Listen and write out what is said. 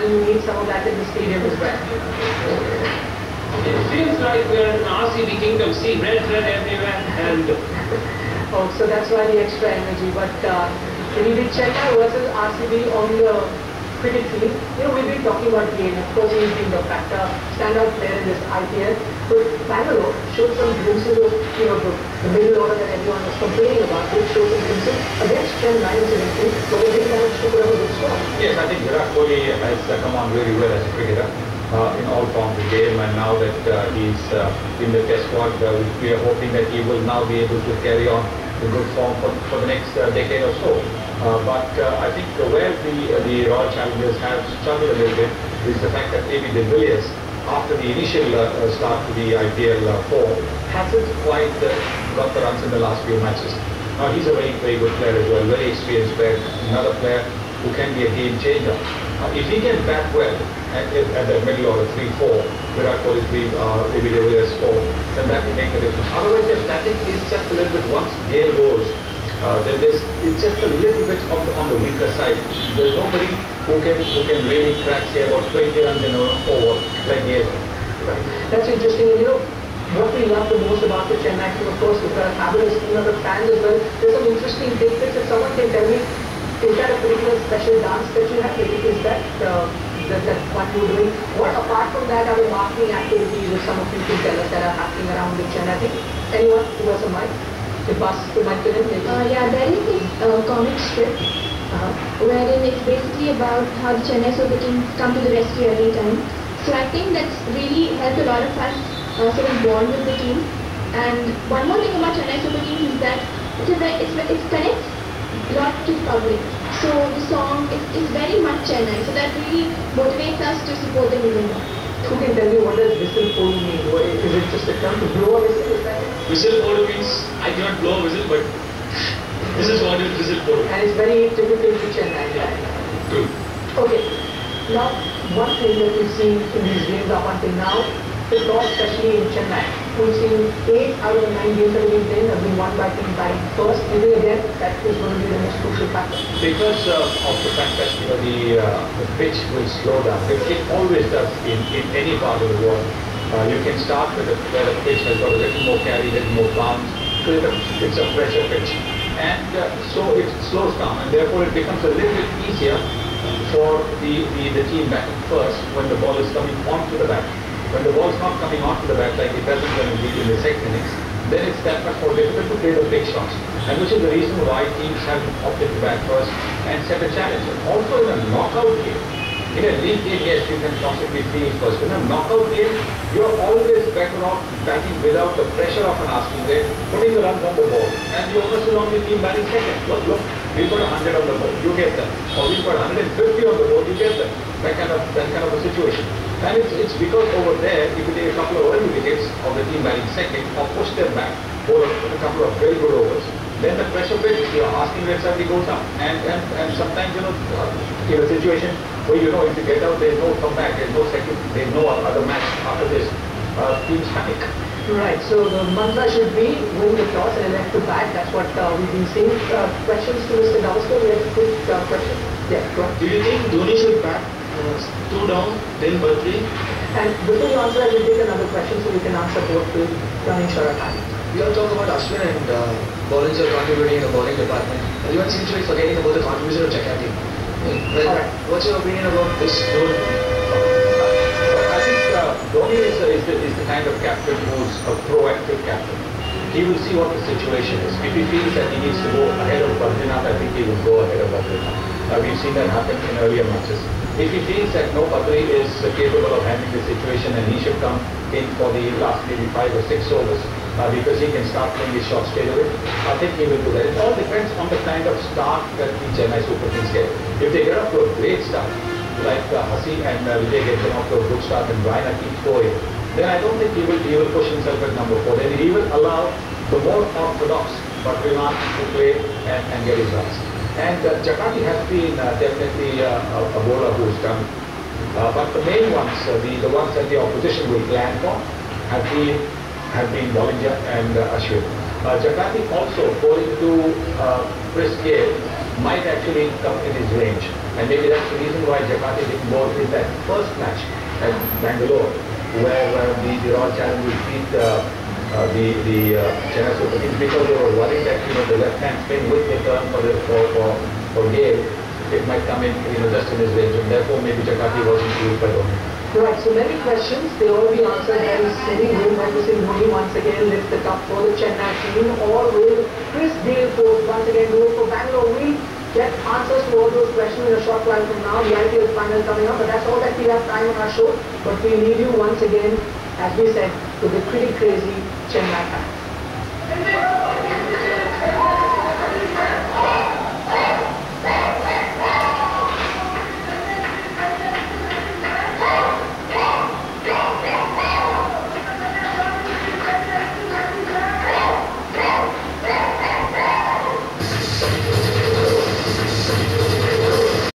and you need some of that in the stadium as well. It feels like we're in RCB kingdom. See, red everywhere, and oh, so that's why the extra energy. But when you did Chennai versus RCB on the cricket team, we've been talking about game. Of course, he's been the factor, standout player in this IPL. But Bangalore showed some glimpses of, the middle order that everyone was complaining about. They showed some glimpses against Chennai incidentally, but they didn't manage to put up a good score. Yes, I think Virat Kohli has come on really well as a cricketer in all forms of the game, and now that he's in the test squad, we are hoping that he will now be able to carry on the good form for the next decade or so. But I think where the Royal Challengers have struggled a little bit is the fact that maybe De Villiers, after the initial start to the IPL form, hasn't quite got the runs in the last few matches. Now he's a very, very good player as well, very experienced player, another player who can be a game changer. If he can bat well at the middle order 3-4, Virat Kohli 3, maybe De Villiers 4, then that will make a difference. Otherwise, the static is just a little bit, once Gale goes, then it's just a little bit on the weaker side. There's nobody who can really crack, say, about 20 runs in an over like Gale. Right. That's interesting. What we love the most about the Chennai team, of course, is the fabulous team of the fans as well. There's some interesting tidbits. If someone can tell me, is that a particular special dance that you have? Is that what you're doing? What apart from that are the marketing activities, if some of you can tell us, that are happening around the Chennai team? Anyone who has a mic? To pass the mic to them, yeah, there is this comic strip wherein it's basically about how the Chennai Super Kings come to the rescue every time. So I think that's really helped a lot of us sort of bond with the team. And one more thing about Chennai Super Kings is that it connects a lot to the public. So the song is very much Chennai. So that really motivates us to support them even more. Who can tell me what does whistle polo mean? Is it just a term to blow a whistle? Is that it? whistle polo means I cannot blow a whistle, but this is what is whistle polo. And it's very typical to Chennai. True. Okay. Now, one thing that we've seen in these games up until now, the toss, especially in Chennai, we've seen 8 out of the 9 games that have been played have been won by team batting first. Do you think again that is going to be the most crucial factor? Because of the fact that the pitch will slow down. It always does in any part of the world. You can start with where the pitch has got a little more carry, a little more bounce. So it's a fresher pitch, and so it slows down, and therefore it becomes a little bit easier for the team batting first when the ball is coming onto the bat. When the ball is not coming onto the bat like it doesn't when it in the second innings, then it's that much more difficult to play the big shots. And which is the reason why teams have opted to bat first and set a challenge. And also in a knockout game, in a league game, yes, you can possibly field first. In a knockout game, you're always better off batting without the pressure of an asking rate, putting the runs on the board. And the opponent will only team batting second. Look, we've got 100 on the board, you get them. Or we've got 150 on the board, you get them. That kind of a situation. And it's because over there, if you take a couple of early wickets of the team batting second, or push them back, or a couple of very good overs, then the pressure pitch, your asking rate suddenly goes up. And sometimes, in a situation where if you get out, there's no comeback, there's no second, there's no other match after this, teams panic. Right, so the mantra should be win the toss and elect to bat. That's what we've been seeing. Questions to Mr. Gavaskar? We have a quick question. Yeah, go ahead. Do you think Dhoni should bat 2 down, then Badri? And before you answer that, we'll take another question so we can answer both to Running Sharakani. We all talk about Ashwin and Bollinger contributing in the bowling department. Everyone seems to be forgetting about the contribution of Jakarta. Well, what's your opinion about this role? I think Dhoni is the kind of captain who's a proactive captain. He will see what the situation is. If he feels that he needs to go ahead of Badrinath, I think he will go ahead of Badrinath. We've seen that happen in earlier matches. If he feels that no, Badri is capable of handling the situation and he should come in for the last maybe 5 or 6 overs because he can start playing his shots straight away, I think he will do that. It all depends on the kind of start that the Chennai Super Kings get. If they get off to a great start, like Haseem and Vijay get them off to a good start and Raina keeps going, then I don't think he will push himself at number 4. Then he will allow the more orthodox Badrinath to play and get his runs. And Jakarta has been definitely a bowler who's done. But the main ones, the ones that the opposition will plan for, have been Bollinger and Ashwin. Jakarta also going to Chris Gayle might actually come in his range. And maybe that's the reason why Jakarta didn't go in that first match at Bangalore, where the Royal Challengers beat the Chennai Super Kings, because they were worried that the left-hand spin with the turn for Gayle, it might come in just in his range, and therefore maybe Jakarta wasn't used by Dhoni. Right, so many questions, they all be answered very soon. Will Mahendra Singh Dhoni once again lift the cup for the Chennai team, or will Chris Gayle once again do it for Bangalore? We'll get answers to all those questions in a short while from now. The IPL final coming up, but that's all that we have time on our show. But we leave you once again, as we said, to the cricket crazy Chennai fans.